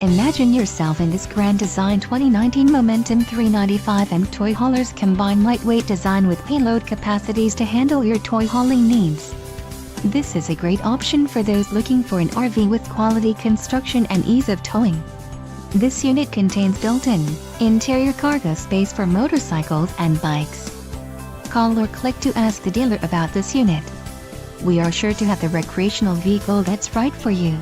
Imagine yourself in this Grand Design 2019 Momentum 395M toy haulers combine lightweight design with payload capacities to handle your toy hauling needs. This is a great option for those looking for an RV with quality construction and ease of towing. This unit contains built-in, interior cargo space for motorcycles and bikes. Call or click to ask the dealer about this unit. We are sure to have the recreational vehicle that's right for you.